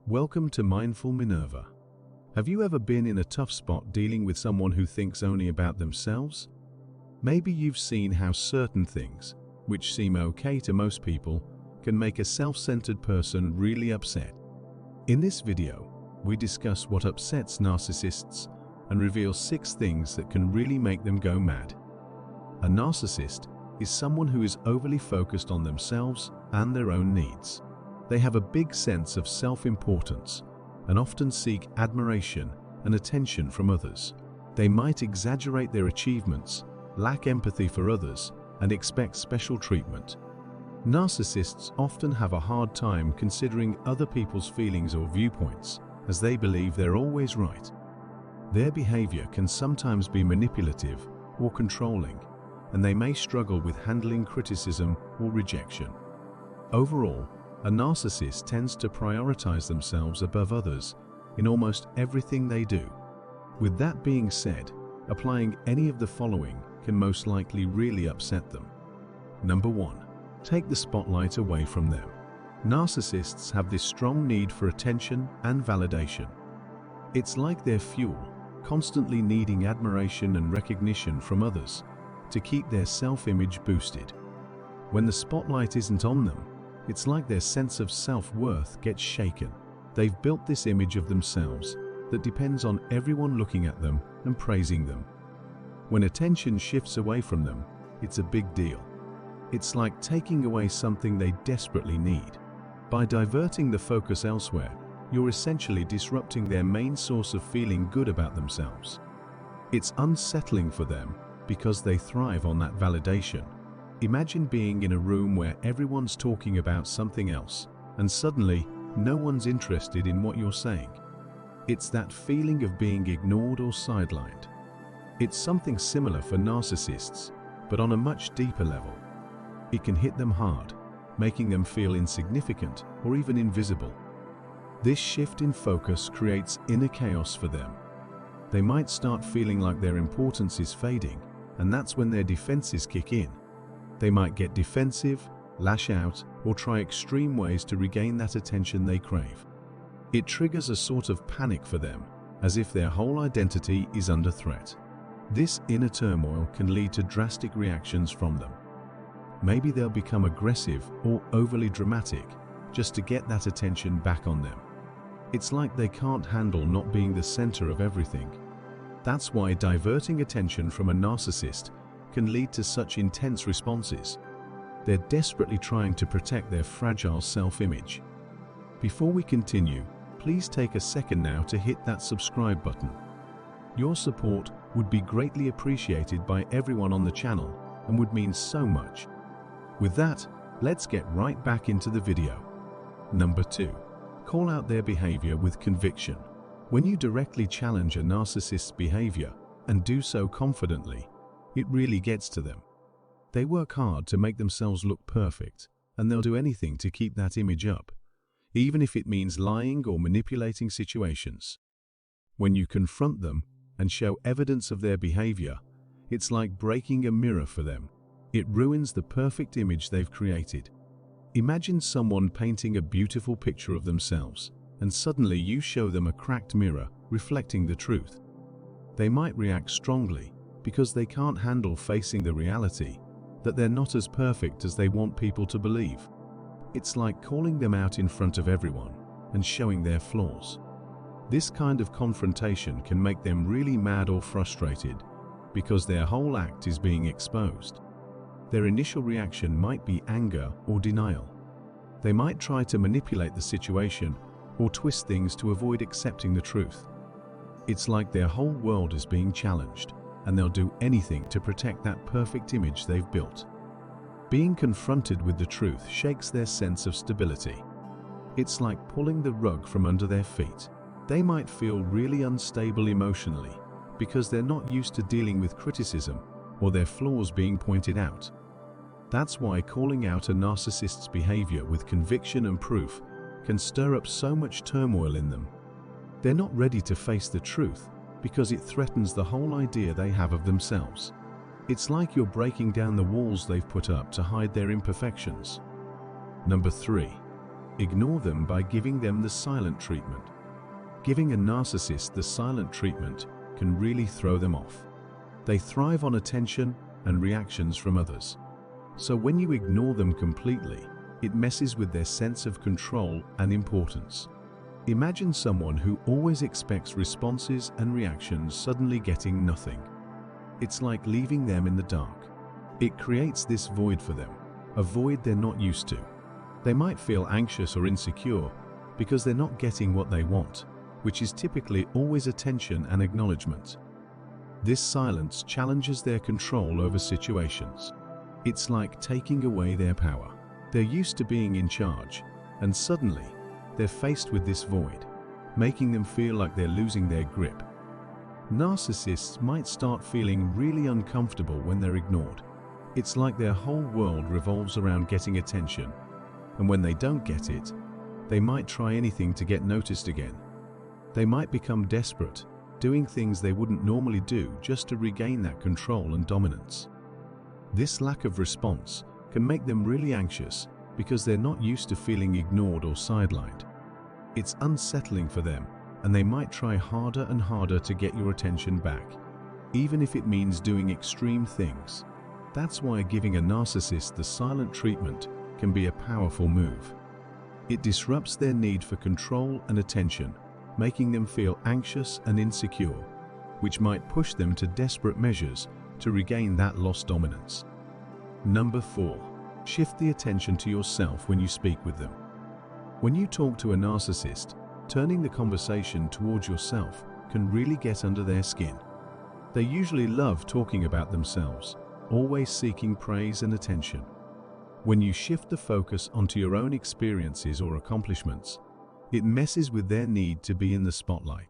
Welcome to Mindful Minerva. Have you ever been in a tough spot dealing with someone who thinks only about themselves? Maybe you've seen how certain things, which seem okay to most people, can make a self-centered person really upset. In this video, we discuss what upsets narcissists and reveal 6 things that can really make them go mad. A narcissist is someone who is overly focused on themselves and their own needs. They have a big sense of self-importance and often seek admiration and attention from others. They might exaggerate their achievements, lack empathy for others, and expect special treatment. Narcissists often have a hard time considering other people's feelings or viewpoints, as they believe they're always right. Their behavior can sometimes be manipulative or controlling, and they may struggle with handling criticism or rejection. Overall, a narcissist tends to prioritize themselves above others in almost everything they do. With that being said, applying any of the following can most likely really upset them. Number 1. Take the spotlight away from them. Narcissists have this strong need for attention and validation. It's like their fuel, constantly needing admiration and recognition from others to keep their self-image boosted. When the spotlight isn't on them, it's like their sense of self-worth gets shaken. They've built this image of themselves that depends on everyone looking at them and praising them. When attention shifts away from them, it's a big deal. It's like taking away something they desperately need. By diverting the focus elsewhere, you're essentially disrupting their main source of feeling good about themselves. It's unsettling for them because they thrive on that validation. Imagine being in a room where everyone's talking about something else, and suddenly, no one's interested in what you're saying. It's that feeling of being ignored or sidelined. It's something similar for narcissists, but on a much deeper level. It can hit them hard, making them feel insignificant or even invisible. This shift in focus creates inner chaos for them. They might start feeling like their importance is fading, and that's when their defenses kick in. They might get defensive, lash out, or try extreme ways to regain that attention they crave. It triggers a sort of panic for them, as if their whole identity is under threat. This inner turmoil can lead to drastic reactions from them. Maybe they'll become aggressive or overly dramatic just to get that attention back on them. It's like they can't handle not being the center of everything. That's why diverting attention from a narcissist can lead to such intense responses. They're desperately trying to protect their fragile self-image. Before we continue, please take a second now to hit that subscribe button. Your support would be greatly appreciated by everyone on the channel and would mean so much. With that, let's get right back into the video. Number 2. Call out their behavior with conviction. When you directly challenge a narcissist's behavior and do so confidently, it really gets to them. They work hard to make themselves look perfect, and they'll do anything to keep that image up, even if it means lying or manipulating situations. When you confront them and show evidence of their behavior, it's like breaking a mirror for them. It ruins the perfect image they've created. Imagine someone painting a beautiful picture of themselves, and suddenly you show them a cracked mirror reflecting the truth. They might react strongly because they can't handle facing the reality that they're not as perfect as they want people to believe. It's like calling them out in front of everyone and showing their flaws. This kind of confrontation can make them really mad or frustrated because their whole act is being exposed. Their initial reaction might be anger or denial. They might try to manipulate the situation or twist things to avoid accepting the truth. It's like their whole world is being challenged, and they'll do anything to protect that perfect image they've built. Being confronted with the truth shakes their sense of stability. It's like pulling the rug from under their feet. They might feel really unstable emotionally because they're not used to dealing with criticism or their flaws being pointed out. That's why calling out a narcissist's behavior with conviction and proof can stir up so much turmoil in them. They're not ready to face the truth because it threatens the whole idea they have of themselves. It's like you're breaking down the walls they've put up to hide their imperfections. Number 3. Ignore them by giving them the silent treatment. Giving a narcissist the silent treatment can really throw them off. They thrive on attention and reactions from others. So when you ignore them completely, it messes with their sense of control and importance. Imagine someone who always expects responses and reactions suddenly getting nothing. It's like leaving them in the dark. It creates this void for them, a void they're not used to. They might feel anxious or insecure because they're not getting what they want, which is typically always attention and acknowledgement. This silence challenges their control over situations. It's like taking away their power. They're used to being in charge, and suddenly, they're faced with this void, making them feel like they're losing their grip. Narcissists might start feeling really uncomfortable when they're ignored. It's like their whole world revolves around getting attention, and when they don't get it, they might try anything to get noticed again. They might become desperate, doing things they wouldn't normally do just to regain that control and dominance. This lack of response can make them really anxious because they're not used to feeling ignored or sidelined. It's unsettling for them, and they might try harder and harder to get your attention back, even if it means doing extreme things. That's why giving a narcissist the silent treatment can be a powerful move. It disrupts their need for control and attention, making them feel anxious and insecure, which might push them to desperate measures to regain that lost dominance. Number 4. Shift the attention to yourself when you speak with them. When you talk to a narcissist, turning the conversation towards yourself can really get under their skin. They usually love talking about themselves, always seeking praise and attention. When you shift the focus onto your own experiences or accomplishments, it messes with their need to be in the spotlight.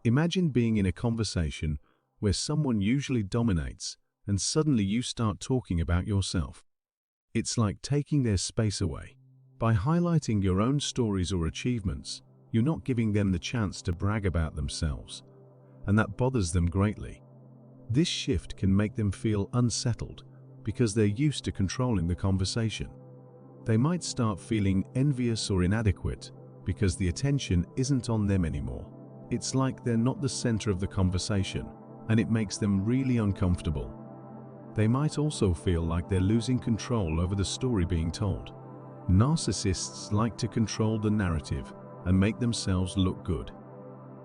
Imagine being in a conversation where someone usually dominates and suddenly you start talking about yourself. It's like taking their space away. By highlighting your own stories or achievements, you're not giving them the chance to brag about themselves, and that bothers them greatly. This shift can make them feel unsettled because they're used to controlling the conversation. They might start feeling envious or inadequate because the attention isn't on them anymore. It's like they're not the center of the conversation, and it makes them really uncomfortable. They might also feel like they're losing control over the story being told. Narcissists like to control the narrative and make themselves look good.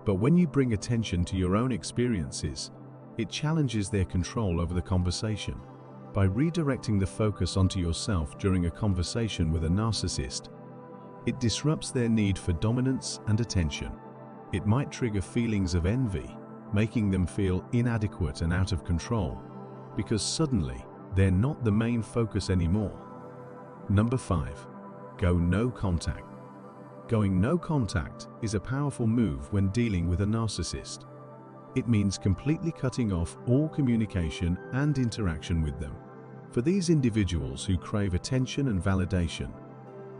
But when you bring attention to your own experiences, it challenges their control over the conversation. By redirecting the focus onto yourself during a conversation with a narcissist, it disrupts their need for dominance and attention. It might trigger feelings of envy, making them feel inadequate and out of control, because suddenly they're not the main focus anymore. Number 5. Go no contact. Going no contact is a powerful move when dealing with a narcissist. It means completely cutting off all communication and interaction with them. For these individuals who crave attention and validation,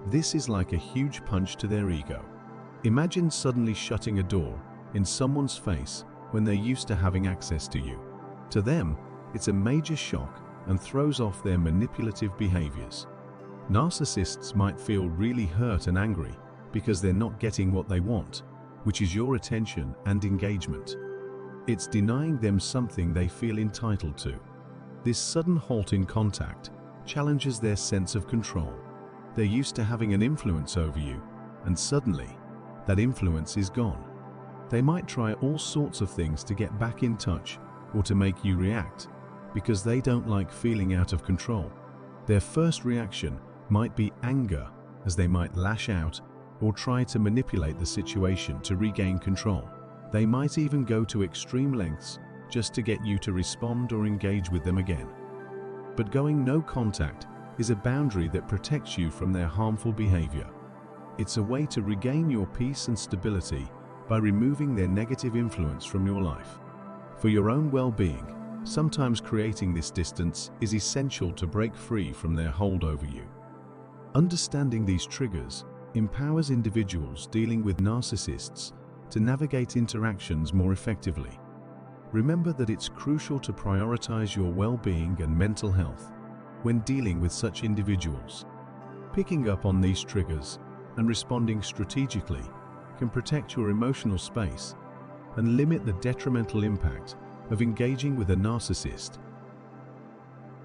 this is like a huge punch to their ego. Imagine suddenly shutting a door in someone's face when they're used to having access to you. To them, it's a major shock and throws off their manipulative behaviors. Narcissists might feel really hurt and angry because they're not getting what they want, which is your attention and engagement. It's denying them something they feel entitled to. This sudden halt in contact challenges their sense of control. They're used to having an influence over you, and suddenly, that influence is gone. They might try all sorts of things to get back in touch or to make you react, because they don't like feeling out of control. Their first reaction might be anger, as they might lash out or try to manipulate the situation to regain control. They might even go to extreme lengths just to get you to respond or engage with them again. But going no contact is a boundary that protects you from their harmful behavior. It's a way to regain your peace and stability by removing their negative influence from your life. For your own well-being, sometimes creating this distance is essential to break free from their hold over you. Understanding these triggers empowers individuals dealing with narcissists to navigate interactions more effectively. Remember that it's crucial to prioritize your well-being and mental health when dealing with such individuals. Picking up on these triggers and responding strategically can protect your emotional space and limit the detrimental impact of engaging with a narcissist.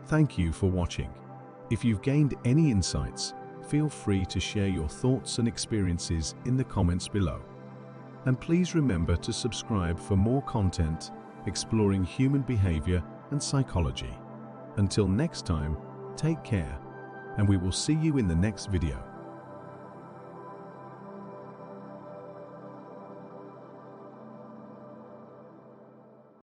Thank you for watching. If you've gained any insights, feel free to share your thoughts and experiences in the comments below. And please remember to subscribe for more content exploring human behavior and psychology. Until next time, take care, and we will see you in the next video.